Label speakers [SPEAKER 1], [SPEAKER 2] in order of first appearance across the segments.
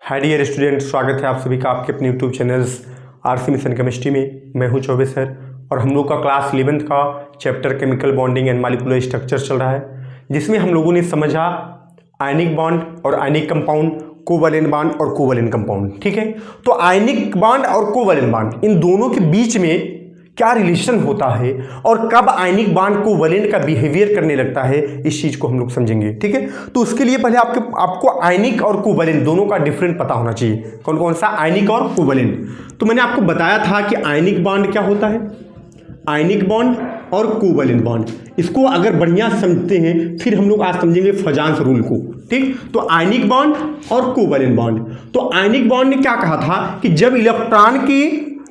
[SPEAKER 1] Hi dear student, स्वागत है आप सभी का आपके अपने YouTube channels RC mission chemistry में। मैं हूं चौबे सर और हम लोग का क्लास 11th का chapter chemical bonding and molecular structure चल रहा है, जिसमें हम लोगों ने समझा आयनिक बॉन्ड और आयनिक कंपाउंड, कोवैलेंट बॉन्ड और कोवैलेंट कंपाउंड। ठीक है, तो आयनिक बॉन्ड और कोवैलेंट बॉन्ड इन दोनों के बीच में क्या रिलेशन होता है और कब आयनिक बॉन्ड को वैलेंट का बिहेवियर करने लगता है, इस चीज को हम लोग समझेंगे। ठीक है, तो उसके लिए पहले आपको आयनिक और कोवैलेंट दोनों का डिफरेंट पता होना चाहिए। कौन कौन सा आयनिक और कोवैलेंट? तो मैंने आपको बताया था कि आयनिक बॉन्ड क्या होता है, आयनिक बॉन्ड और कोवैलेंट बॉन्ड। इसको अगर बढ़िया समझते हैं फिर हम लोग आज समझेंगे फजांस रूल को। ठीक, तो आयनिक बॉन्ड और कोवैलेंट बॉन्ड। तो आयनिक बॉन्ड ने क्या कहा था कि जब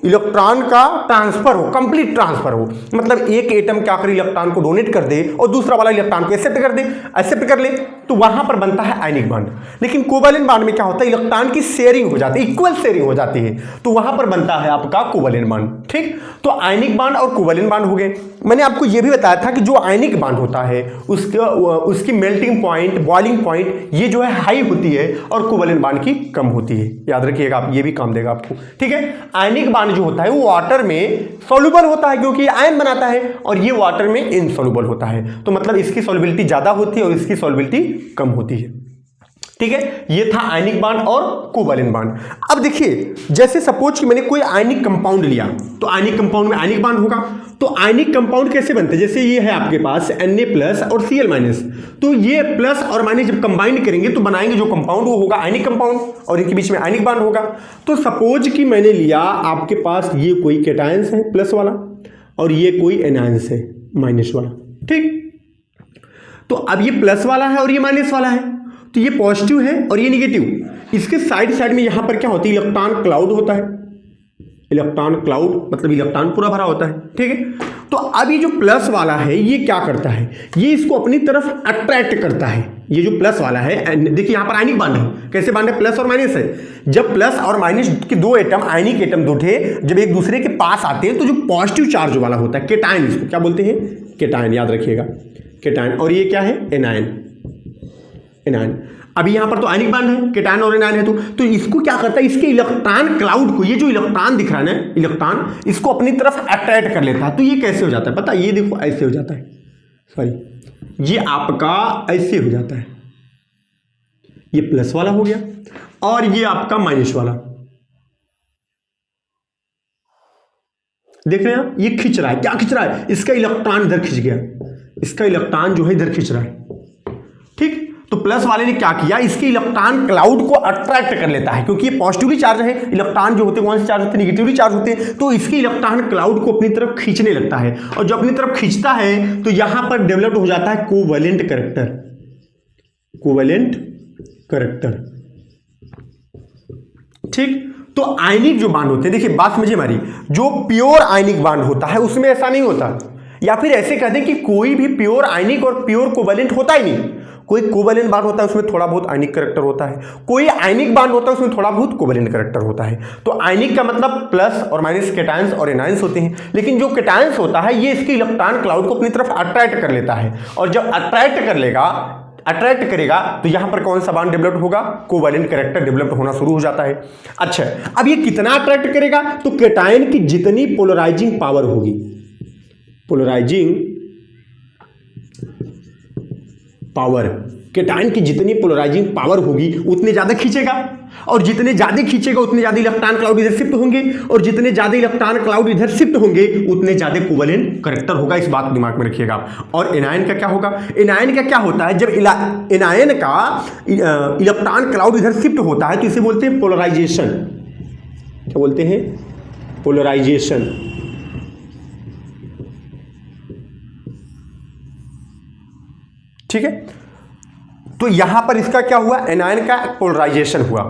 [SPEAKER 1] इलेक्ट्रॉन का ट्रांसफर हो, कंप्लीट ट्रांसफर हो, मतलब एक एटम क्या करे, इलेक्ट्रॉन को डोनेट कर दे और दूसरा वाला इलेक्ट्रॉन को एक्सेप्ट कर ले, तो वहां पर बनता है आयनिक बॉन्ड। लेकिन कोवैलेंट बॉन्ड में क्या होता है, इलेक्ट्रॉन की शेयरिंग हो जाती है, इक्वल शेयरिंग हो जाती है, तो वहां पर बनता है आपका कोवैलेंट बॉन्ड। ठीक, तो आयनिक बॉन्ड और कोवैलेंट बॉन्ड हो गए। मैंने आपको यह भी बताया था कि जो आयनिक बॉन्ड होता है उसकी मेल्टिंग पॉइंट, बॉइलिंग पॉइंट ये जो है हाई होती है और कोवैलेंट बॉन्ड की कम होती है। याद रखिएगा आप, ये भी काम देगा आपको। ठीक है, आयनिक बॉन्ड जो होता है वो वाटर में सॉल्युबल होता है क्योंकि आयन बनाता है, और ये वाटर में इनसॉल्युबल होता है, तो मतलब इसकी सॉल्युबिलिटी ज्यादा होती है और इसकी सॉल्युबिलिटी कम होती है। ठीक है, ये था आयनिक बॉन्ड और कोवैलेंट बॉन्ड। अब देखिए, जैसे सपोज कि मैंने कोई आयनिक कंपाउंड लिया, तो आयनिक कंपाउंड में आयनिक बॉन्ड होगा। तो आयनिक कंपाउंड कैसे बनते हैं, जैसे ये है आपके पास Na+ और Cl-, तो ये प्लस और माइनस जब कंबाइन करेंगे तो बनाएंगे जो कंपाउंड वो होगा आयनिक कंपाउंड, और इनके बीच में आयनिक बॉन्ड होगा। तो सपोज कि मैंने लिया आपके पास ये कोई कैटायंस है प्लस वाला और ये कोई एनायंस है माइनस वाला। ठीक, तो अब ये प्लस वाला है और ये माइनस वाला है, तो ये पॉजिटिव है और ये निगेटिव। इसके साइड साइड में यहां पर क्या होती है, इलेक्ट्रॉन क्लाउड होता है। इलेक्ट्रॉन क्लाउड मतलब इलेक्ट्रॉन पूरा भरा होता है। ठीक है, तो अब ये जो प्लस वाला है ये क्या करता है, ये इसको अपनी तरफ अट्रैक्ट करता है। ये जो प्लस वाला है, देखिए यहां पर आयनिक बॉन्ड है, कैसे बॉन्ड है, प्लस और माइनस है। जब प्लस और माइनस के दो एटम, आयनिक एटम दो थे, जब एक दूसरे के पास आते हैं तो जो पॉजिटिव चार्ज वाला होता है केटायन, इसको क्या बोलते हैं, केटायन, याद रखिएगा केटायन। और ये क्या है, एनायन। अभी यहां पर तो आयनिक बॉन्ड है, केटायन और एनायन है, तो इसको क्या करता है, इसके इलेक्ट्रॉन क्लाउड को, ये जो इलेक्ट्रॉन दिख रहा है ना, इलेक्ट्रॉन इसको अपनी तरफ अट्रैक्ट कर लेता है। तो ये कैसे हो जाता है पता, ये देखो ऐसे हो जाता है, सॉरी ये आपका ऐसे हो जाता है, ये प्लस वाला हो गया और ये आपका माइनस वाला। देख रहे हैं आप, ये खींच रहा है, क्या खींच रहा है, इसका इलेक्ट्रॉन इधर खींच गया, इसका इलेक्ट्रॉन जो है इधर खींच रहा है। ठीक, तो प्लस वाले ने क्या किया, इसके इलेक्ट्रॉन क्लाउड को अट्रैक्ट कर लेता है, क्योंकि ये पॉजिटिवली चार्ज है, इलेक्ट्रॉन जो होते हैं कौन से चार्ज होते हैं, निगेटिवली चार्ज होते हैं, तो इसके इलेक्ट्रॉन क्लाउड को अपनी तरफ खींचने लगता है, और जब अपनी तरफ खींचता है तो यहां पर डेवलप हो जाता है कोवैलेंट कैरेक्टर। Covalent character. ठीक, तो आयनिक जो बॉन्ड होते हैं, देखिए बात समझिए हमारी, जो प्योर आयनिक बॉन्ड होता है उसमें ऐसा नहीं होता, या फिर ऐसे कहते हैं कि कोई भी प्योर आयनिक और प्योर कोवैलेंट होता ही नहीं। कोई कोवैलेंट बॉन्ड होता है उसमें थोड़ा बहुत आयनिक कैरेक्टर होता है, कोई आयनिक बॉन्ड होता है उसमें थोड़ा बहुत कोवैलेंट कैरेक्टर होता है। तो आयनिक का मतलब प्लस और माइनस कैटायंस और एनायंस होते हैं, लेकिन जो कैटायंस होता है ये इसके इलेक्ट्रॉन क्लाउड को अपनी तरफ अट्रैक्ट कर लेता है, और जब अट्रैक्ट करेगा तो यहां पर कौन सा बॉन्ड डेवलप होगा, कोवैलेंट कैरेक्टर डेवलप होना शुरू हो जाता है। अच्छा, अब ये कितना अट्रैक्ट करेगा, तो कैटायन की जितनी पोलराइजिंग पावर होगी, पोलराइजिंग पावर, कैटायन की जितनी पोलराइजिंग पावर होगी उतने ज्यादा खींचेगा, और जितने ज्यादा खींचेगा उतने ज्यादा इलेक्ट्रॉन क्लाउड इधर शिफ्ट होंगे, और जितने ज्यादा इलेक्ट्रॉन क्लाउड इधर शिफ्ट होंगे उतने ज्यादा कोवैलेंट कैरेक्टर होगा। इस बात को दिमाग में रखिएगा। और एनायन का क्या होगा, एनायन का क्या होता है, जब एनायन का इलेक्ट्रॉन क्लाउड इधर शिफ्ट होता है तो इसे बोलते हैं पोलराइजेशन। क्या बोलते हैं, पोलराइजेशन। ठीक है, तो यहां पर इसका क्या हुआ, एनायन का पोलराइजेशन हुआ।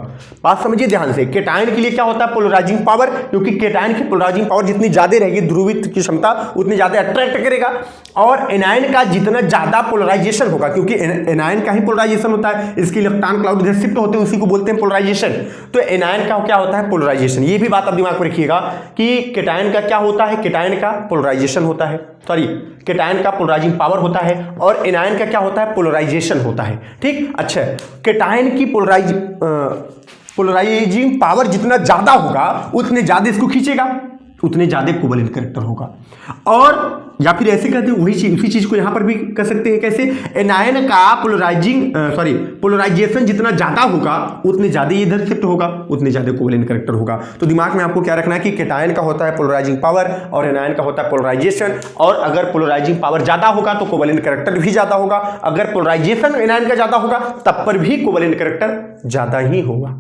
[SPEAKER 1] बात समझिए ध्यान से, केटायन के लिए क्या होता है, पोलराइजिंग पावर, क्योंकि केटायन की पोलराइजिंग पावर जितनी ज्यादा रहेगी, ध्रुवित की क्षमता उतनी ज्यादा अट्रैक्ट करेगा, और एनायन का जितना ज्यादा पोलराइजेशन होगा, क्योंकि एनायन का ही पोलराइजेशन होता है, इसके इलेक्ट्रॉन क्लाउड इधर शिफ्ट होते हैं, उसी को बोलते हैं पोलराइजेशन। तो एनायन का क्या होता है, पोलराइजेशन। ये भी बात आप दिमाग में रखिएगा कि केटायन का क्या होता है, केटायन का पोलराइजेशन होता है, सॉरी केटायन का पोलराइजिंग पावर होता है, और एनायन का क्या होता है, पोलराइजेशन होता है। ठीक, अच्छा, केटायन की पोलराइजिंग पावर जितना ज्यादा होगा उतने ज्यादा इसको खींचेगा, उतने ज्यादा कोवेलेंट कैरेक्टर होगा। और या फिर ऐसे कहते हैं वही चीज, उसी चीज को यहां पर भी कर सकते हैं। कैसे? एनायन का पोलराइजेशन जितना ज्यादा होगा उतने ज्यादा इधर शिफ्ट होगा, उतने ज्यादा कोवेलेंट कैरेक्टर होगा। तो दिमाग में आपको क्या रखना है कि केटायन का होता है पोलराइजिंग पावर और एनायन का होता है पोलराइजेशन। और अगर पोलराइजिंग पावर ज्यादा होगा तो कोवेलेंट कैरेक्टर भी ज्यादा होगा, अगर पोलराइजेशन एनायन का ज्यादा होगा तब पर भी कोवेलेंट कैरेक्टर ज्यादा ही होगा।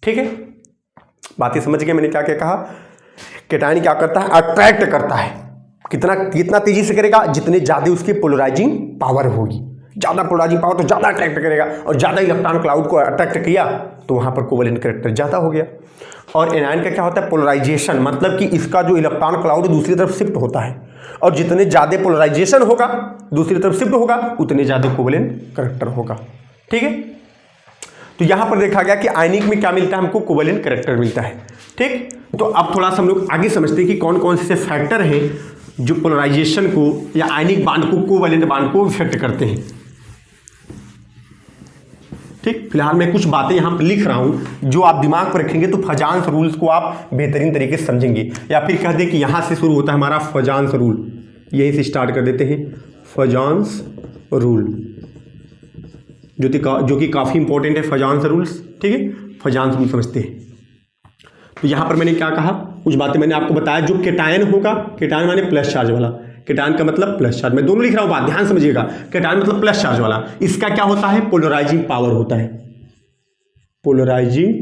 [SPEAKER 1] ठीक है, बातें समझ गए मैंने क्या क्या कहा? केटायन क्या करता है? अट्रैक्ट करता है। कितना तेजी से करेगा? जितने ज्यादा उसकी पोलराइजिंग पावर होगी। ज्यादा पोलराइजिंग पावर तो ज्यादा अट्रैक्ट करेगा, और ज्यादा इलेक्ट्रॉन क्लाउड को अट्रैक्ट किया तो वहां पर कोवेलेंट कैरेक्टर ज्यादा हो गया। और एनायन का क्या होता है? पोलराइजेशन, मतलब कि इसका जो इलेक्ट्रॉन क्लाउड दूसरी तरफ शिफ्ट होता है, और जितने ज्यादा पोलराइजेशन होगा दूसरी तरफ शिफ्ट होगा उतने ज्यादा कोवेलेंट कैरेक्टर होगा। ठीक है, तो यहां पर देखा गया कि आयनिक में क्या मिलता है हमको? कोवेलेंट कैरेक्टर मिलता है। ठीक, तो अब थोड़ा सा हम लोग आगे समझते हैं कि कौन कौन से फैक्टर हैं जो पोलराइजेशन को या आयनिक बांड को, कोवेलेंट बांड को इफेक्ट करते हैं। ठीक, फिलहाल मैं कुछ बातें यहां पर लिख रहा हूं जो आप दिमाग पर रखेंगे तो फजांस रूल्स को आप बेहतरीन तरीके से समझेंगे। या फिर कह दें कि यहां से शुरू होता है हमारा फजांस रूल, यहीं से स्टार्ट कर देते हैं। फजांस रूल जो कि काफी इंपॉर्टेंट है, फजांस रूल्स। ठीक है, फजांस रूल समझते हैं। तो यहां पर मैंने क्या कहा? कुछ बातें मैंने आपको बताया। जो केटायन होगा, केटायन माने प्लस चार्ज वाला, केटायन का मतलब प्लस चार्ज, मैं दोनों लिख रहा हूं, बात ध्यान समझिएगा। केटायन मतलब प्लस चार्ज वाला, इसका क्या होता है? पोलराइजिंग पावर होता है। पोलराइजिंग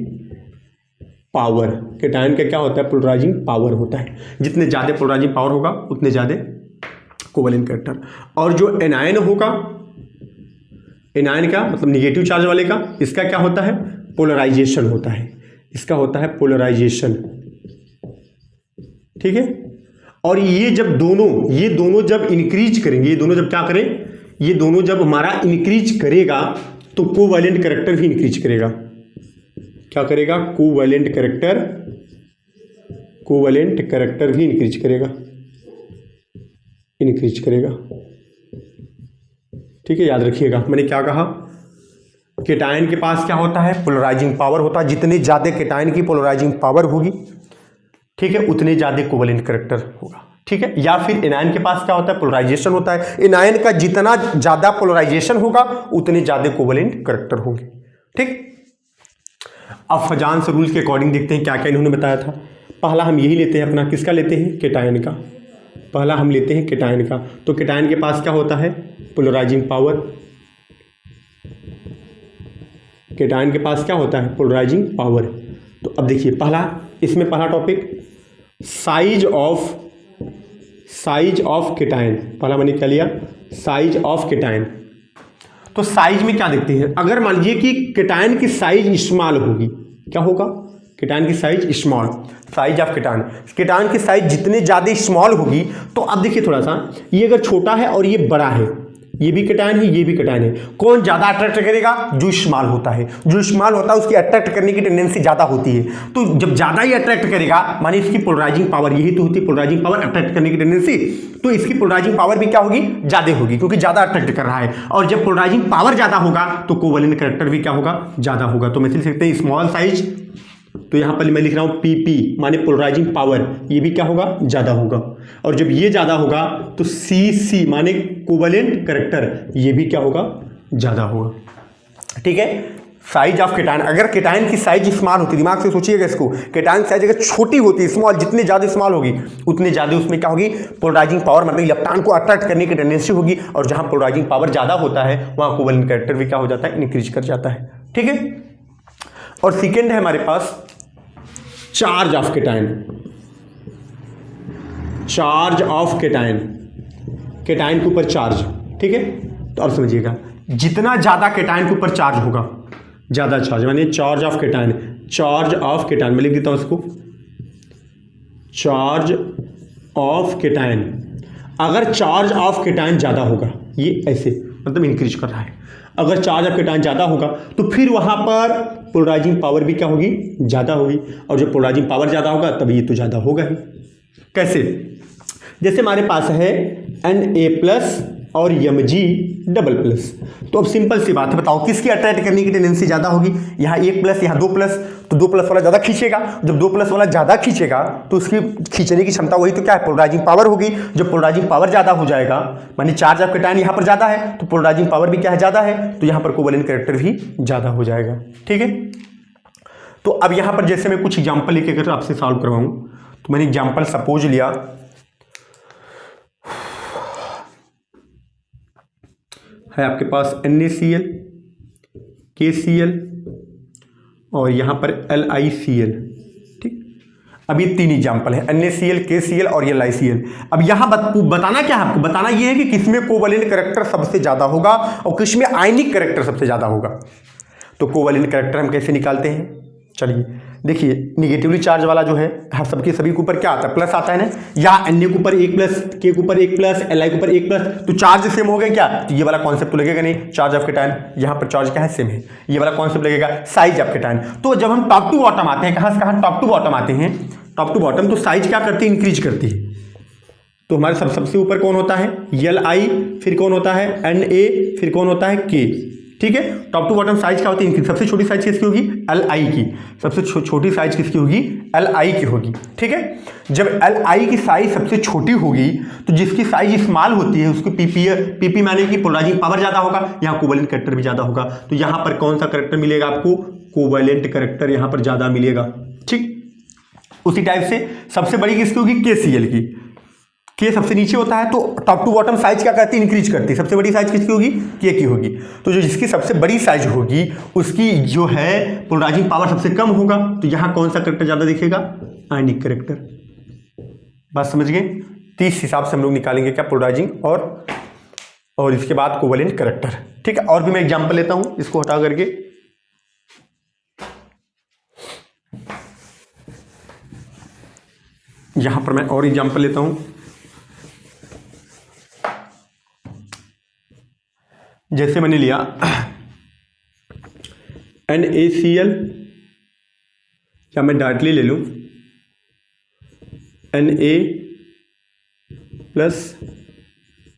[SPEAKER 1] पावर, केटायन का क्या होता है? पोलराइजिंग पावर होता है। जितने ज्यादा पोलराइजिंग पावर होगा उतने ज्यादा कोवेलेंट कैरेक्टर। और जो एनायन होगा, एनायन का मतलब निगेटिव चार्ज वाले का, इसका क्या होता है? पोलराइजेशन होता है। इसका होता है पोलराइजेशन। ठीक है, और ये दोनों जब इंक्रीज करेंगे, ये दोनों जब क्या करें? ये दोनों जब हमारा इंक्रीज करेगा तो कोवेलेंट कैरेक्टर भी इंक्रीज करेगा। क्या करेगा? कोवेलेंट कैरेक्टर भी इंक्रीज करेगा। ठीक है, याद रखिएगा मैंने क्या कहा? केटायन के पास क्या होता है? पोलराइजिंग पावर होता है। जितने ज्यादा केटायन की पोलराइजिंग पावर होगी, ठीक है, उतने ज्यादा कोवेलेंट कैरेक्टर होगा। ठीक है, या फिर एनायन के पास क्या होता है? पोलराइजेशन होता है। एनायन का जितना ज्यादा पोलराइजेशन होगा उतने ज्यादा कोवेलेंट कैरेक्टर होंगे। ठीक, अब फजांस रूल के अकॉर्डिंग देखते हैं क्या क्या इन्होंने बताया था। पहला हम यही लेते हैं अपना, किसका लेते हैं? केटायन का। पहला हम लेते हैं केटायन का। तो केटायन के पास क्या होता है? Polarising power. केटायन के पास क्या होता है? Polarising power. तो अब देखिए इसमें पहला टॉपिक साइज ऑफ केटायन। पहला मैंने क्या लिया? Size of cation. तो साइज में क्या देखते हैं? अगर मान लीजिए कि केटायन की साइज स्मॉल होगी, क्या होगा? केटायन की size small, size of cation की साइज जितने ज्यादा स्मॉल होगी, तो अब देखिए थोड़ा सा, ये अगर छोटा है और ये बड़ा है, ये भी केटायन है, ये भी केटायन है, कौन ज्यादा अट्रैक्ट करेगा? जो स्मॉल होता है। जो स्मॉल होता है उसकी अट्रैक्ट करने की टेंडेंसी ज्यादा होती है। तो जब ज्यादा ही अट्रैक्ट करेगा, माने इसकी पोलराइजिंग पावर, यही तो होती है पोलराइजिंग पावर, अट्रैक्ट करने की टेंडेंसी, तो इसकी पोलराइजिंग पावर भी क्या होगी? ज्यादा होगी, क्योंकि ज्यादा अट्रैक्ट कर रहा है। और जब पोलराइजिंग पावर ज्यादा होगा तो कोवेलेंट कैरेक्टर भी क्या होगा? ज्यादा होगा। तो मैं लिख सकते हैं स्मॉल साइज, तो यहां पर मैं लिख रहा हूं PP माने पोलराइजिंग पावर, ये भी क्या होगा? ज्यादा होगा। और जब ये ज्यादा होगा तो CC माने कोवेलेंट कैरेक्टर, ये भी क्या होगा? ज्यादा होगा। ठीक है, साइज ऑफ केटायन। अगर केटायन की साइज स्मॉल होती, दिमाग से सोचिएगा इसको, केटायन साइज अगर छोटी होती, स्मॉल, जितनी ज्यादा स्मॉल होगी उतने ज्यादा उसमें क्या होगी? पोलराइजिंग पावर, मतलब इलेक्ट्रॉन को अट्रैक्ट करने की टेंडेंसी होगी। और जहां पोलराइजिंग पावर ज्यादा होता है वहां कोवेलेंट कैरेक्टर भी क्या हो जाता है? इंक्रीज कर जाता है। ठीक है, और सेकेंड है हमारे पास charge of cation. Charge of cation, cation के ऊपर चार्ज। ठीक है, तो अब समझिएगा, जितना ज्यादा केटायन के ऊपर चार्ज होगा, ज्यादा चार्ज माने charge of cation. Charge of cation मैं लिख देता हूं इसको, चार्ज ऑफ केटायन। अगर चार्ज ऑफ केटायन ज्यादा होगा, ये ऐसे मतलब इंक्रीज कर रहा है, अगर चार्ज ऑफ केटायन ज्यादा होगा तो फिर वहां पर पोलराइजिंग पावर भी क्या होगी? ज्यादा होगी। और जब पोलराइजिंग पावर ज्यादा होगा तब ये तो ज्यादा होगा ही। कैसे? जैसे हमारे पास है Na+ और Mg++। तो अब सिंपल सी बात है, बताओ किसकी अट्रैक्ट करने की टेंडेंसी ज़्यादा होगी? यहाँ 1+, यहाँ 2+, तो 2+ वाला ज़्यादा खींचेगा। जब 2+ वाला ज़्यादा खींचेगा तो उसकी खींचने की क्षमता वही तो क्या है? पोलराइजिंग पावर होगी। जब पोलराइजिंग पावर ज़्यादा हो जाएगा, माने चार्ज ऑफ कैटायन यहाँ पर ज़्यादा है तो पोलराइजिंग पावर भी क्या है? ज़्यादा है, तो यहाँ पर कोवैलेंट कैरेक्टर भी ज़्यादा हो जाएगा। ठीक है, तो अब यहाँ पर जैसे मैं कुछ एग्जाम्पल लेके अगर आपसे सॉल्व करवाऊँ, तो मैंने एग्जाम्पल सपोज लिया है आपके पास NaCl, KCl और यहाँ पर LiCl। ठीक, अब ये 3 एग्जाम्पल है, NaCl, KCl और LiCl। अब यहाँ बताना क्या है आपको? बताना ये है कि किसमें कोवैलेंट कैरेक्टर सबसे ज़्यादा होगा और किसमें आयनिक कैरेक्टर सबसे ज़्यादा होगा। तो कोवैलेंट कैरेक्टर हम कैसे निकालते हैं? चलिए देखिए, निगेटिवली चार्ज वाला जो है सबके सभी के ऊपर क्या आता है? प्लस आता है ना। या Na के ऊपर 1+, K के ऊपर 1+, Li के ऊपर 1+, तो चार्ज सेम हो गए क्या? तो ये वाला कॉन्सेप्ट तो लगेगा नहीं, चार्ज ऑफ कैटायन यहाँ पर चार्ज क्या है? सेम है। ये वाला कॉन्सेप्ट लगेगा, साइज ऑफ कैटायन। तो जब हम टॉप टू बॉटम आते हैं, कहाँ से कहाँ? टॉप टू बॉटम आते हैं, टॉप टू बॉटम, तो साइज क्या करती है? इंक्रीज करती है। तो हमारे सबसे ऊपर कौन होता है? Li, फिर कौन होता है? Na, फिर कौन होता है? K। ठीक है, टॉप टू बॉटम साइज क्या होती है? सबसे छोटी साइज किसकी होगी? Li की। सबसे छोटी साइज किसकी होगी? Li की होगी। ठीक है, जब Li की साइज सबसे छोटी होगी तो जिसकी साइज स्मॉल होती है उसको PP माने कि पोलराइजिंग पावर ज़्यादा होगा, यहाँ कोवैलेंट कैरेक्टर भी ज़्यादा होगा। तो यहाँ पर कौन सा कैरेक्टर मिलेगा आपको? कोवैलेंट कैरेक्टर यहाँ पर ज़्यादा मिलेगा। ठीक, उसी टाइप से सबसे बड़ी किसकी होगी? KCl की। K सबसे नीचे होता है तो टॉप टू बॉटम साइज क्या करती है? इंक्रीज करती है। सबसे बड़ी साइज किसकी होगी? K की होगी। तो जो जिसकी सबसे बड़ी साइज होगी उसकी जो है पोलराइजिंग पावर सबसे कम होगा, तो यहाँ कौन सा कैरेक्टर ज़्यादा दिखेगा? आयनिक कैरेक्टर। बात समझ गए? तो इस हिसाब से हम लोग निकालेंगे क्या? पोलराइजिंग और इसके बाद कोवैलेंट कैरेक्टर। ठीक है, और भी मैं एग्जाम्पल लेता हूँ इसको हटा करके। यहाँ पर मैं और एग्जाम्पल लेता हूँ। जैसे मैंने लिया NaCl, या मैं डायरेक्टली ले लूँ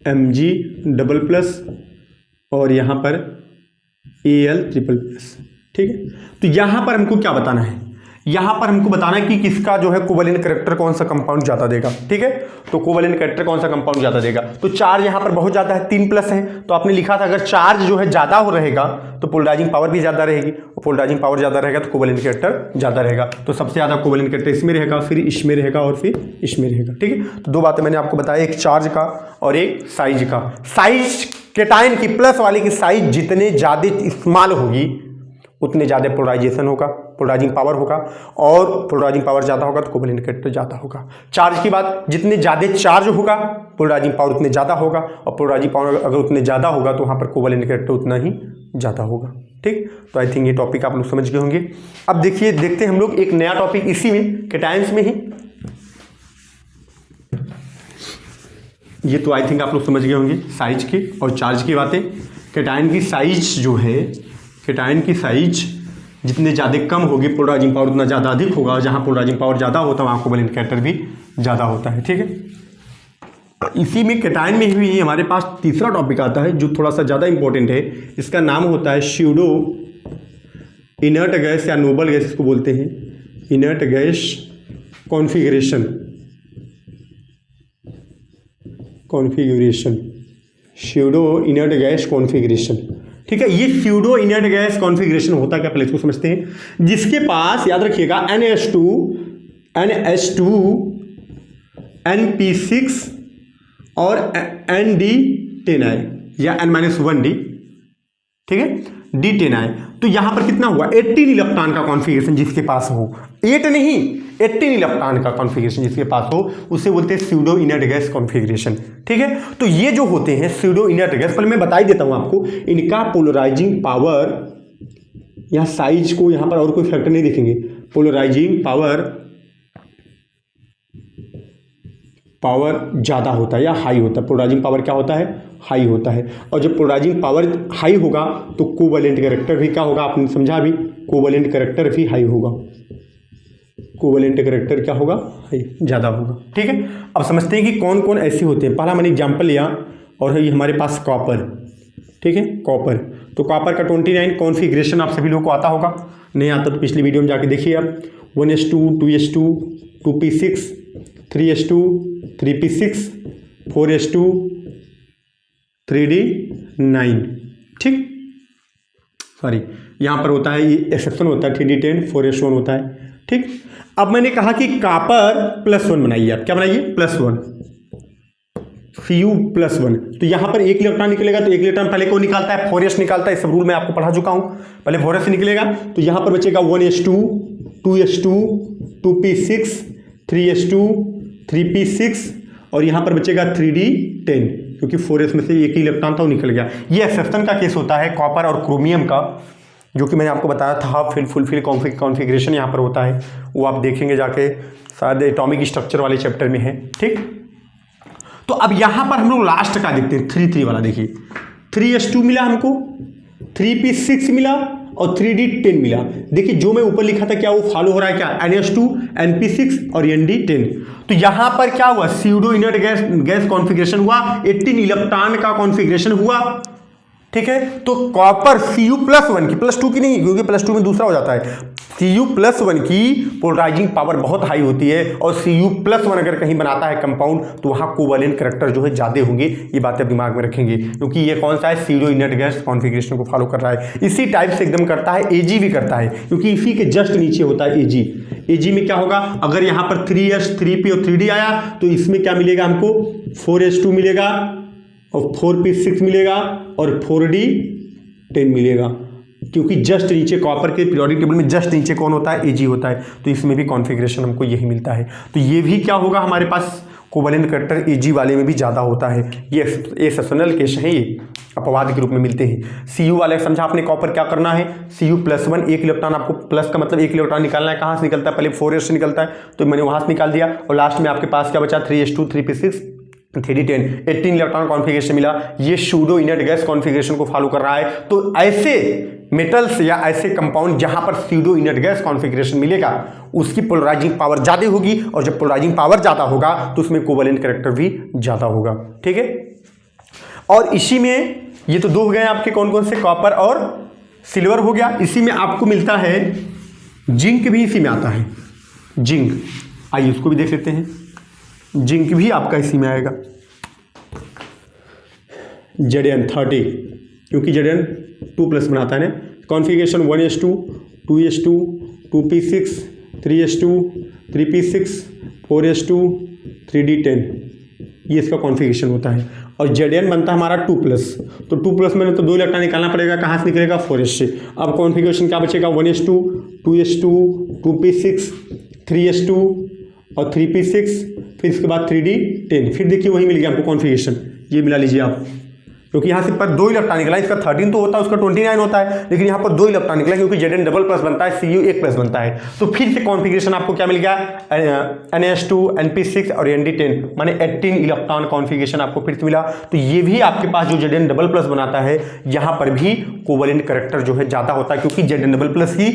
[SPEAKER 1] Na+Mg++ और यहाँ पर Al++। ठीक है, तो यहाँ पर हमको क्या बताना है? यहाँ पर हमको बताना है कि किसका जो है कोवैलेंट कैरेक्टर कौन सा कंपाउंड ज़्यादा देगा। ठीक है, तो कोवैलेंट कैरेक्टर कौन सा कंपाउंड ज़्यादा देगा? तो चार्ज यहाँ पर बहुत ज़्यादा है, 3+ है, तो आपने लिखा था अगर चार्ज जो है ज़्यादा हो रहेगा तो पोलराइजिंग पावर भी ज़्यादा रहेगी, और पोलराइजिंग पावर ज़्यादा रहेगा तो कोवैलेंट कैरेक्टर ज़्यादा रहेगा। तो सबसे ज़्यादा कोवैलेंट कैरेक्टर इसमें रहेगा, फिर इसमें रहेगा और फिर इसमें रहेगा। ठीक है, तो 2 बातें मैंने आपको बताया, एक चार्ज का और एक साइज का। साइज कैटायन की प्लस वाले की साइज जितने ज़्यादा स्मॉल होगी उतने ज़्यादा पोलराइजेशन होगा, पोलराइजिंग पावर होगा, और पोलराइजिंग पावर ज़्यादा होगा तो कोवैलेंट कैरेक्टर ज़्यादा होगा। चार्ज की बात, जितने ज़्यादा चार्ज होगा पोलराइजिंग पावर उतने ज़्यादा होगा, और पोलराइजिंग पावर अगर उतने ज़्यादा होगा तो वहाँ पर कोवैलेंट कैरेक्टर उतना ही ज़्यादा होगा। ठीक, तो आई थिंक ये टॉपिक आप लोग समझ गए होंगे। अब देखिए, देखते हैं हम लोग एक नया टॉपिक इसी में कैटायंस में ही। ये तो आई थिंक आप लोग समझ गए होंगे साइज की और चार्ज की बातें। कैटायन की साइज जो है, कैटायन की साइज जितने ज़्यादा कम होगी पोलराइजिंग पावर उतना ज़्यादा अधिक होगा, और जहाँ पोलराइजिंग पावर ज़्यादा होता है वहाँ कोवैलेंट कैरेक्टर भी ज़्यादा होता है। ठीक है, इसी में कैटायन में ही हमारे पास तीसरा टॉपिक आता है जो थोड़ा सा ज़्यादा इंपॉर्टेंट है। इसका नाम होता है स्यूडो इनर्ट गैस या नोबल गैस, इसको बोलते हैं inert gas configuration. Pseudo inert gas configuration. ठीक है, ये स्यूडो इनर्ट गैस कॉन्फिगरेशन होता क्या, पहले इसको समझते हैं। जिसके पास याद रखिएगा NH2 NP6 और ND10I या N-1D, ठीक है, D10I। तो यहां पर कितना हुआ? 18 इलेक्ट्रॉन का कॉन्फिगरेशन जिसके पास हो, 8 नहीं 18 इलेक्ट्रॉन का कॉन्फिगरेशन जिसके पास हो उसे बोलते हैं स्यूडो इनर्ट गैस कॉन्फिगरेशन। ठीक है, तो ये जो होते हैं स्यूडो इनर्ट गैस, पहले मैं बता ही देता हूं आपको, इनका पोलराइजिंग पावर या साइज को यहां पर और कोई फैक्टर नहीं देखेंगे, पोलराइजिंग पावर ज़्यादा होता है या हाई होता है। पोलराइजिंग पावर क्या होता है? हाई होता है। और जब पोलराइजिंग पावर हाई होगा तो कोवैलेंट कैरेक्टर भी क्या होगा, आपने समझा भी, कोवैलेंट कैरेक्टर भी हाई होगा। कोवैलेंट कैरेक्टर क्या होगा? हाई, ज़्यादा होगा। ठीक है, अब समझते हैं कि कौन कौन ऐसे होते हैं। पहला मैंने एग्जाम्पल लिया और है हमारे पास कॉपर, ठीक है, कॉपर। तो कॉपर का 29 कॉन्फ़िगरेशन आप सभी लोगों को आता होगा, नहीं आता तो पिछली वीडियो में जाके देखिए आप। 1s2 2s2 2p6 3s2 3p6 4s2 3d9, ठीक, सॉरी यहाँ पर होता है, ये एक्सेप्शन होता है, 3d10 4s1 होता है, ठीक। अब मैंने कहा कि कॉपर +1 बनाइए आप, क्या बनाइए, +1 Cu+1। तो यहाँ पर एक इलेक्ट्रॉन निकलेगा, तो एक इलेक्ट्रॉन पहले कौन निकालता है, 4s निकालता है, सब रूल मैं आपको पढ़ा चुका हूँ, पहले 4s निकलेगा। तो यहाँ पर बचेगा 1s2 2s2 2p6 3s2 3p6 और यहाँ पर बचेगा 3d10, क्योंकि 4s में से एक ही इलेक्ट्रॉन था वो निकल गया। ये एक्सेप्शन का केस होता है कॉपर और क्रोमियम का, जो कि मैंने आपको बताया था हाफ फुल फिल कॉन्फ़िगरेशन यहाँ पर होता है, वो आप देखेंगे जाके, शायद एटॉमिक स्ट्रक्चर वाले चैप्टर में है, ठीक। तो अब यहाँ पर हम लोग लास्ट का देखते हैं, 3 3 वाला। देखिए 3s2 मिला हमको, 3p6 मिला और 3d10 मिला। देखिए जो मैं ऊपर लिखा था क्या वो फॉलो हो रहा है, क्या, ns2 np6 और nd10। तो यहाँ पर क्या हुआ, स्यूडो इनर्ट गैस कॉन्फ़िगरेशन हुआ, 18 इलेक्ट्रॉन का कॉन्फ़िगरेशन हुआ, ठीक है। तो कॉपर Cu+1 की, +2 की नहीं, क्योंकि +2 में दूसरा हो जाता है, Cu+1 की पोलराइजिंग पावर बहुत हाई होती है, और Cu+1 अगर कहीं बनाता है कंपाउंड तो वहाँ कोवैलेंट करैक्टर जो है ज़्यादा होंगे। ये बातें आप दिमाग में रखेंगे, क्योंकि ये कौन सा है, स्यूडो इनर्ट गैस कॉन्फ़िगरेशन को फॉलो कर रहा है। इसी टाइप से एकदम करता है, Ag भी करता है, क्योंकि इसी के जस्ट नीचे होता है Ag। Ag में क्या होगा, अगर यहाँ पर 3s 3p और 3d आया तो इसमें क्या मिलेगा हमको, 4s2 मिलेगा और 4p6 मिलेगा और 4d10 मिलेगा, क्योंकि जस्ट नीचे कॉपर के पीरियोडिक टेबल में जस्ट नीचे कौन होता है, Ag होता है। तो इसमें भी कॉन्फ़िगरेशन हमको यही मिलता है। तो ये भी क्या होगा, हमारे पास कोवैलेंट करैक्टर Ag वाले में भी ज़्यादा होता है। ये एक्सेप्शनल केस है, ये अपवाद के रूप में मिलते हैं। Cu वाले समझा आपने, कॉपर क्या करना है, Cu+1 एक इलेक्ट्रॉन, आपको प्लस का मतलब एक इलेक्ट्रॉन निकालना है। कहाँ से निकलता है, पहले 4s से निकलता है, तो मैंने वहाँ से निकाल दिया, और लास्ट में आपके पास क्या बचा, 3s2 3p6 3d10, 18 electron configuration मिला। ये सूडो इनर्ट गैस कॉन्फ़िगरेशन को फॉलो कर रहा है। तो ऐसे मेटल्स या ऐसे कंपाउंड जहां पर सूडो इनर्ट गैस कॉन्फ़िगरेशन मिलेगा उसकी पोलराइजिंग पावर ज़्यादा होगी, और जब पोलराइजिंग पावर ज़्यादा होगा तो उसमें कोवैलेंट करैक्टर भी ज़्यादा होगा, ठीक है। और इसी में ये तो 2 हो गए आपके, कौन कौन से, कॉपर और सिल्वर हो गया। इसी में आपको मिलता है जिंक, भी इसी में आता है जिंक। आइए उसको भी देख लेते हैं, जिंक भी आपका इसी में आएगा, Zn30, क्योंकि Zn 2+ बनाता है ना। Configuration 1s2 2s2 2p6 3s2 3p6 4s2 3d10, ये इसका कॉन्फ़िगरेशन होता है। और Zn बनता है हमारा 2+, तो 2+ में तो 2 इलेक्ट्रॉन निकालना पड़ेगा, कहाँ से निकलेगा, 4s से। अब कॉन्फ़िगरेशन क्या बचेगा, 1s2 2s2 2p6 3s2 और 3p6, फिर इसके बाद 3d10, फिर देखिए वही मिल गया हमको कॉन्फ़िगरेशन, ये मिला लीजिए आप, क्योंकि यहाँ से पर 2 इलेक्ट्रॉन निकला, इसका 13 तो होता है, उसका 29 होता है, लेकिन यहाँ पर 2 इलेक्ट्रॉन निकला, क्योंकि Zn++ बनता है, Cu 1+ बनता है। तो फिर से कॉन्फ़िगरेशन आपको क्या मिल गया, ns2 np6 और nd10, माने 18 इलेक्ट्रॉन कॉन्फ़िगरेशन आपको फिर से मिला। तो ये भी आपके पास जो Zn++ बनाता है, यहाँ पर भी कोवैलेंट करैक्टर जो है ज़्यादा होता है, क्योंकि Zn++ की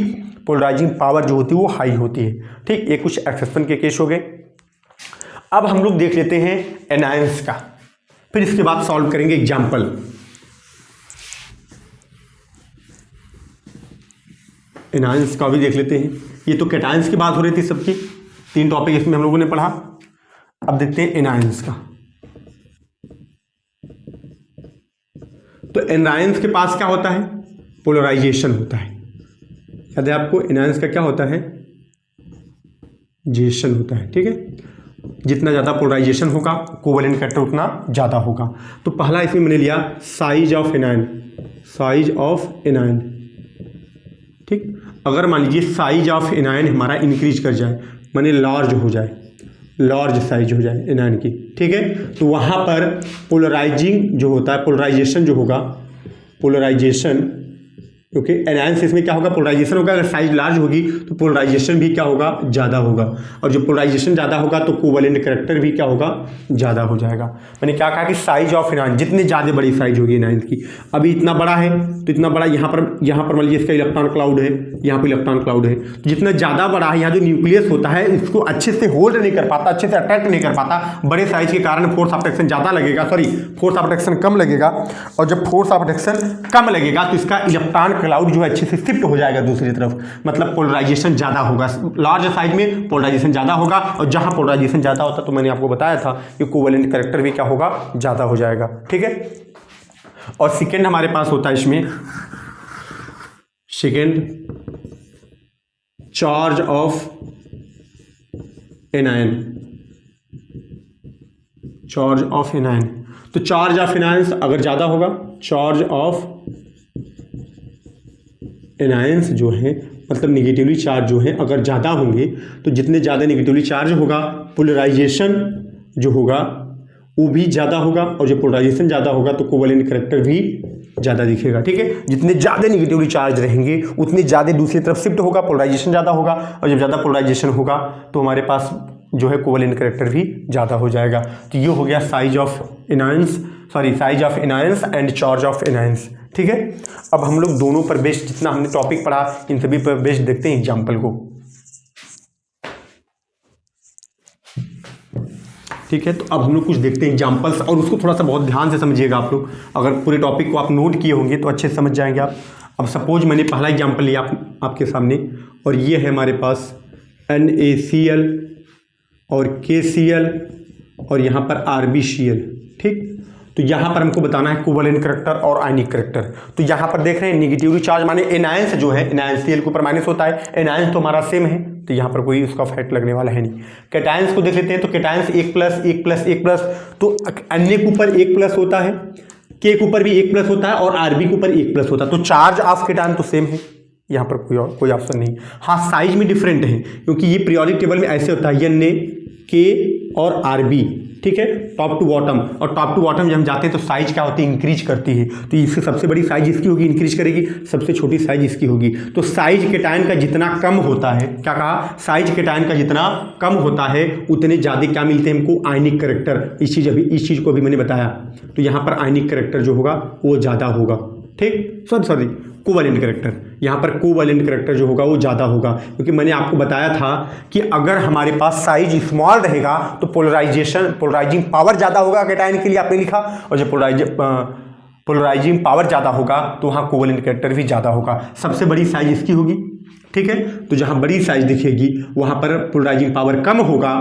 [SPEAKER 1] पोलराइजिंग पावर जो होती है वो हाई होती है, ठीक। ये कुछ एक्सेप्शन के केस हो गए। अब हम लोग देख लेते हैं एनायंस का, फिर इसके बाद सॉल्व करेंगे एग्जाम्पल। एनायंस का भी देख लेते हैं। ये तो कैटायंस की बात हो रही थी सबकी, 3 टॉपिक इसमें हम लोगों ने पढ़ा। अब देखते हैं एनायंस का। तो एनायंस के पास क्या होता है, पोलराइजेशन होता है। याद है आपको, एनायंस का क्या होता है, जेशन होता है, ठीक है। जितना ज़्यादा पोलराइजेशन होगा कोवैलेंट करैक्टर उतना ज़्यादा होगा। तो पहला इसमें मैंने लिया size of anion, size of anion, ठीक। अगर मान लीजिए साइज ऑफ एनायन हमारा इंक्रीज कर जाए, माने लार्ज हो जाए, लार्ज साइज हो जाए एनायन की, ठीक है, तो वहाँ पर पोलराइजिंग जो होता है, पोलराइजेशन जो होगा, पोलराइजेशन क्योंकि एनायंस इसमें क्या होगा, पोलराइजेशन होगा। अगर साइज लार्ज होगी तो पोलराइजेशन भी क्या होगा, ज़्यादा होगा, और जो पोलराइजेशन ज़्यादा होगा तो कोवैलेंट करैक्टर भी क्या होगा, ज़्यादा हो जाएगा। मैंने क्या कहा कि साइज ऑफ एनायंस, जितनी ज़्यादा बड़ी साइज होगी एनायंस की, अभी इतना बड़ा है तो इतना बड़ा यहाँ पर मान लीजिए इसका इलेक्ट्रॉन क्लाउड है, यहाँ पर इलेक्ट्रॉन क्लाउड है, तो जितना ज़्यादा बड़ा है यहाँ जो न्यूक्लियस होता है इसको अच्छे से होल्ड नहीं कर पाता, अच्छे से अट्रैक्ट नहीं कर पाता, बड़े साइज के कारण फोर्स ऑफ अट्रैक्शन ज़्यादा लगेगा, फोर्स ऑफ अट्रैक्शन कम लगेगा, और जब फोर्स ऑफ अट्रैक्शन कम लगेगा तो इसका इलेक्ट्रॉन क्लाउड जो है अच्छे से शिफ्ट हो जाएगा दूसरी तरफ, मतलब पोलराइजेशन ज़्यादा होगा। लार्ज साइज में पोलराइजेशन ज़्यादा होगा, और जहाँ पोलराइजेशन ज़्यादा होता तो मैंने आपको बताया था कि कोवैलेंट करैक्टर भी क्या होगा, ज़्यादा हो जाएगा। ठीक है, और सेकेंड हमारे पास होता है इसमें second charge of anion, charge of anion. तो चार्ज ऑफ एनायंस अगर ज़्यादा होगा, चार्ज ऑफ एनायंस जो है मतलब निगेटिवली चार्ज जो है अगर ज़्यादा होंगे तो जितने ज़्यादा निगेटिवली चार्ज होगा पोलराइजेशन जो होगा वो भी ज़्यादा होगा, और जब पोलराइजेशन ज़्यादा होगा तो कोवैलेंट करैक्टर भी ज़्यादा दिखेगा। ठीक है, जितने ज़्यादा निगेटिवली चार्ज रहेंगे उतनी ज़्यादा दूसरी तरफ शिफ्ट होगा, पोलराइजेशन ज़्यादा होगा, और जब ज़्यादा पोलराइजेशन होगा तो हमारे पास जो है कोवैलेंट करैक्टर भी ज़्यादा हो जाएगा। तो ये हो गया size of anions, size of anions and charge of anions. ठीक है, अब हम लोग दोनों पर बेस्ड जितना हमने टॉपिक पढ़ा इन सभी पर बेस्ड देखते हैं एग्जाम्पल को। ठीक है, तो अब हम लोग कुछ देखते हैं एग्जाम्पल्स, और उसको थोड़ा सा बहुत ध्यान से समझिएगा आप लोग। अगर पूरे टॉपिक को आप नोट किए होंगे तो अच्छे से समझ जाएंगे आप। अब सपोज मैंने पहला एग्जाम्पल लिया आपके सामने, और ये है हमारे पास NaCl और KCl और यहाँ पर RbCl। ठीक, तो यहाँ पर हमको बताना है कोवैलेंट करैक्टर और आयनिक करैक्टर। तो यहाँ पर देख रहे हैं निगेटिवली चार्ज माने एनायंस जो है, एनायंस Cl के ऊपर माइनस होता है, एनायंस तो हमारा सेम है तो यहाँ पर कोई उसका फैक्ट लगने वाला है नहीं। कैटायंस को देख लेते हैं, तो कैटायंस 1+1+1+, तो अन्य के ऊपर 1+ होता है, के के ऊपर भी 1+ होता है, और Rb के ऊपर 1+ होता है, तो चार्ज ऑफ कैटायन तो सेम है, यहाँ पर कोई ऑप्शन नहीं। हाँ, साइज में डिफरेंट है क्योंकि ये पीरियोडिक टेबल में ऐसे होता है Na, K और Rb। ठीक है, टॉप टू बॉटम, और टॉप टू बॉटम जब हम जाते हैं तो साइज क्या होती है, इंक्रीज करती है। तो इससे सबसे बड़ी साइज इसकी होगी, इंक्रीज करेगी, सबसे छोटी साइज इसकी होगी। तो साइज कैटायन का जितना कम होता है, क्या कहा, साइज कैटायन का जितना कम होता है उतने ज़्यादा क्या मिलते हैं हमको, आयनिक करैक्टर। इस चीज़ को अभी मैंने बताया, तो यहाँ पर आयनिक करैक्टर जो होगा वो ज़्यादा होगा। ठीक, सॉरी कोवैलेंट करैक्टर, यहाँ पर कोवैलेंट करैक्टर जो होगा वो ज़्यादा होगा, क्योंकि मैंने आपको बताया था कि अगर हमारे पास साइज स्मॉल रहेगा तो पोलराइजिंग पावर ज़्यादा होगा कैटायन के लिए, आपने लिखा, और जब पोलराइजिंग पावर ज़्यादा होगा तो वहाँ कोवैलेंट करैक्टर भी ज़्यादा होगा। सबसे बड़ी साइज इसकी होगी। ठीक है, तो जहाँ बड़ी साइज दिखेगी वहाँ पर पोलराइजिंग पावर कम होगा,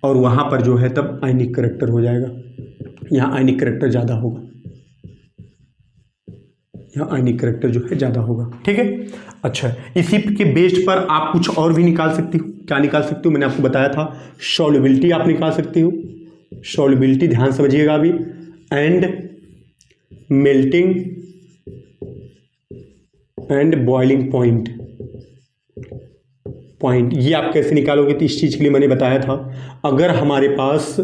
[SPEAKER 1] और वहाँ पर जो है तब आयनिक करैक्टर हो जाएगा, यहाँ आयनिक करैक्टर ज़्यादा होगा, यहाँ आयनिक करैक्टर जो है ज़्यादा होगा। ठीक है, अच्छा, इसी के बेस्ड पर आप कुछ और भी निकाल सकती हो। क्या निकाल सकती हो, मैंने आपको बताया था सॉल्युबिलिटी आप निकाल सकती हो, सॉल्युबिलिटी ध्यान समझिएगा अभी, and melting and boiling point ये आप कैसे निकालोगे, तो इस चीज़ के लिए मैंने बताया था, अगर हमारे पास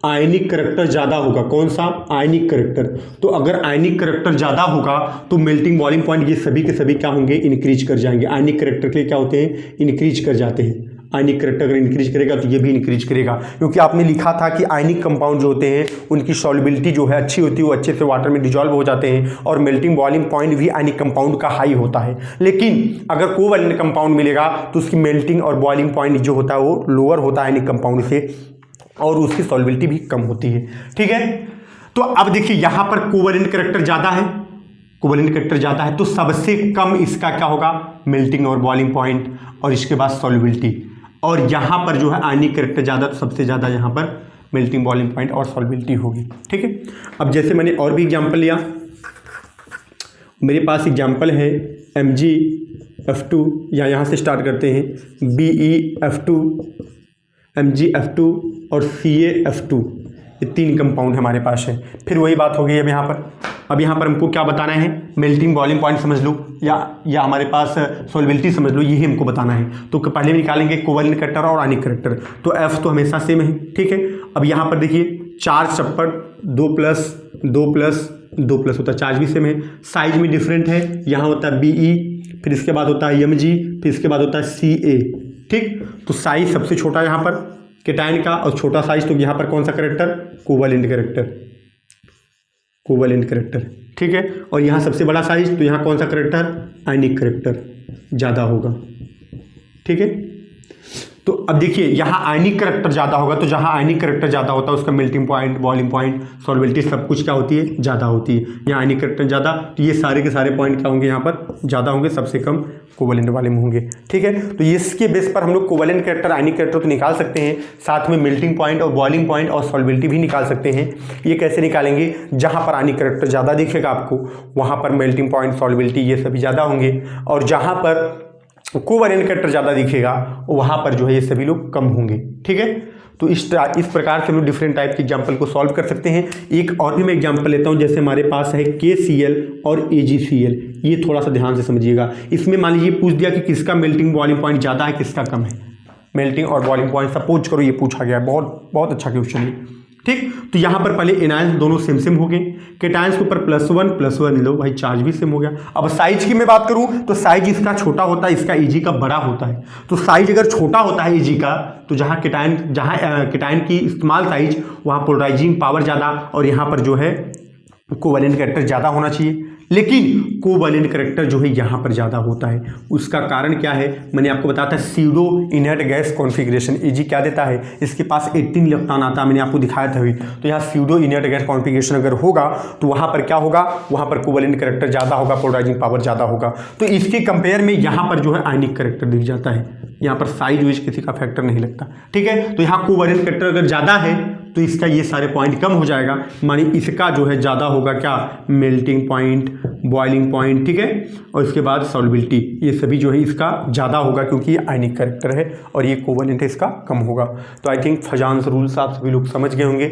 [SPEAKER 1] आयनिक करैक्टर ज़्यादा होगा, कौन सा, आयनिक करैक्टर, तो अगर आयनिक करैक्टर ज़्यादा होगा तो मेल्टिंग बॉइलिंग पॉइंट ये सभी के सभी क्या होंगे, इंक्रीज कर जाएंगे। आयनिक करैक्टर के लिए क्या होते हैं, इंक्रीज कर जाते हैं। आयनिक करैक्टर अगर इंक्रीज करेगा तो ये भी इंक्रीज करेगा, क्योंकि आपने लिखा था कि आयनिक कंपाउंड जो होते हैं उनकी सॉल्युबिलिटी जो है अच्छी होती है, वो अच्छे से वाटर में डिजॉल्व हो जाते हैं, और मेल्टिंग बॉइलिंग पॉइंट भी आयनिक कंपाउंड का हाई होता है। लेकिन अगर कोवैलेंट कंपाउंड मिलेगा तो उसकी मेल्टिंग और बॉइलिंग पॉइंट जो होता है वो लोअर होता है आयनिक कंपाउंड से, और उसकी सॉल्युबिलिटी भी कम होती है। ठीक है, तो अब देखिए यहाँ पर कोवैलेंट करैक्टर ज़्यादा है, कोवैलेंट करैक्टर ज़्यादा है, तो सबसे कम इसका क्या होगा, मेल्टिंग और बॉइलिंग पॉइंट, और इसके बाद सॉल्युबिलिटी, और यहाँ पर जो है आयनिक करैक्टर ज़्यादा, तो सबसे ज़्यादा यहाँ पर मेल्टिंग बॉइलिंग पॉइंट और सॉल्युबिलिटी होगी। ठीक है, अब जैसे मैंने और भी एग्जाम्पल लिया, मेरे पास एग्जाम्पल है MgF2, या यहाँ से स्टार्ट करते हैं, BeF2, MgF2 और CaF2, ये 3 कंपाउंड हमारे पास है। फिर वही बात हो गई अब यहाँ पर हमको क्या बताना है, मेल्टिंग बॉइलिंग पॉइंट समझ लो, या हमारे पास सॉल्युबिलिटी समझ लो, यही हमको बताना है। तो पहले निकालेंगे कोवैलेंट करैक्टर और आयनिक करैक्टर, तो F तो हमेशा सेम है। ठीक है, अब यहाँ पर देखिए चार चप्पड़ 2+2+2+ होता है, चार्ज भी सेम है, साइज में डिफरेंट है, यहाँ होता है BE, फिर इसके बाद होता है mg, फिर इसके बाद होता है CA। ठीक, तो साइज सबसे छोटा यहाँ पर केटायन का और छोटा साइज, तो यहाँ पर कौन सा करेक्टर, कोवैलेंट करेक्टर। ठीक है, और यहाँ सबसे बड़ा साइज, तो यहाँ कौन सा करेक्टर, आयनिक करेक्टर ज़्यादा होगा। ठीक है, तो अब देखिए यहाँ आयनिक करेक्टर ज़्यादा होगा, तो जहाँ आयनिक करेक्टर ज़्यादा होता है उसका मेल्टिंग पॉइंट, बॉइलिंग पॉइंट, सॉल्बिलिटी सब कुछ क्या होती है, ज़्यादा होती है। यहाँ आयनिक करेक्टर ज़्यादा, तो ये सारे के सारे पॉइंट क्या होंगे, यहाँ पर ज़्यादा होंगे, सबसे कम कोवैलेंट वाले में होंगे। ठीक है, तो इसके बेस पर हम लोग कोवैलेंट करेक्टर, आयनिक करेक्टर तो निकाल सकते हैं, साथ में मेल्टिंग पॉइंट और बॉइलिंग पॉइंट और सॉल्बिलिटी भी निकाल सकते हैं। ये कैसे निकालेंगे, जहाँ पर आयनिक करेक्टर ज़्यादा दिखेगा आपको, वहाँ पर मेल्टिंग पॉइंट, सॉल्बिलिटी ये सभी ज़्यादा होंगे, और जहाँ पर कोवैलेंट करेक्टर ज़्यादा दिखेगा वहाँ पर जो है ये सभी लोग कम होंगे। ठीक है, तो इस प्रकार से हम लोग डिफरेंट टाइप के एग्जाम्पल को सॉल्व कर सकते हैं। एक और भी मैं एग्जाम्पल लेता हूँ, जैसे हमारे पास है KCl और AgCl। ये थोड़ा सा ध्यान से समझिएगा। इसमें मान लीजिए पूछ दिया कि किसका मेल्टिंग बॉइलिंग पॉइंट ज़्यादा है, किसका कम है। मेल्टिंग और बॉइलिंग पॉइंट सपोज करो ये पूछा गया है, बहुत अच्छा क्वेश्चन है। ठीक, तो यहाँ पर पहले एनायंस दोनों सेम हो गए, केटायंस के ऊपर +1 लो भाई, चार्ज भी सेम हो गया। अब साइज की मैं बात करूँ तो साइज इसका छोटा होता है, इसका Ag का बड़ा होता है। तो साइज अगर छोटा होता है Ag का, तो जहाँ केटायन की इस्तेमाल साइज, वहाँ पोलराइजिंग पावर ज़्यादा, और यहाँ पर जो है कोवैलेंट करेक्टर ज़्यादा होना चाहिए। लेकिन कोवैलेंट करेक्टर जो है यहाँ पर ज़्यादा होता है। उसका कारण क्या है, मैंने आपको बताया था, pseudo inert gas configuration. Ag क्या देता है, इसके पास 18 इलेक्ट्रॉन आता है, मैंने आपको दिखाया था अभी। तो यहाँ स्यूडो इनर्ट गैस कॉन्फ़िगरेशन अगर होगा तो वहाँ पर क्या होगा, वहाँ पर कोवैलेंट करेक्टर ज़्यादा होगा, पोलराइजिंग पावर ज़्यादा होगा। तो इसके कंपेयर में यहाँ पर जो है आयनिक करेक्टर दिख जाता है, यहाँ पर साइज वाइज किसी का फैक्टर नहीं लगता। ठीक है, तो यहाँ कोवैलेंट करेक्टर अगर ज़्यादा है तो इसका ये सारे पॉइंट कम हो जाएगा, मानी इसका जो है ज़्यादा होगा क्या, मेल्टिंग पॉइंट, बॉइलिंग पॉइंट। ठीक है, और इसके बाद सॉल्बिलिटी, ये सभी जो है इसका ज़्यादा होगा क्योंकि ये आयनिक करेक्टर है, और ये कोवैलेंट है इसका कम होगा। तो आई थिंक फजान्स रूल्स आप सभी लोग समझ गए होंगे।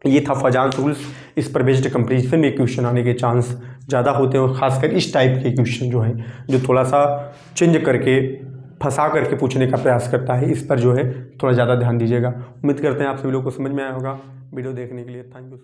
[SPEAKER 1] ये था फजान्स रूल्स। इस पर बेस्ड कंपेरिजन में क्वेश्चन आने के चांस ज़्यादा होते हैं, और ख़ासकर इस टाइप के क्वेश्चन जो है, जो थोड़ा सा चेंज करके फंसा करके पूछने का प्रयास करता है, इस पर जो है थोड़ा ज़्यादा ध्यान दीजिएगा। उम्मीद करते हैं आप सभी लोग को समझ में आया होगा। वीडियो देखने के लिए थैंक यू।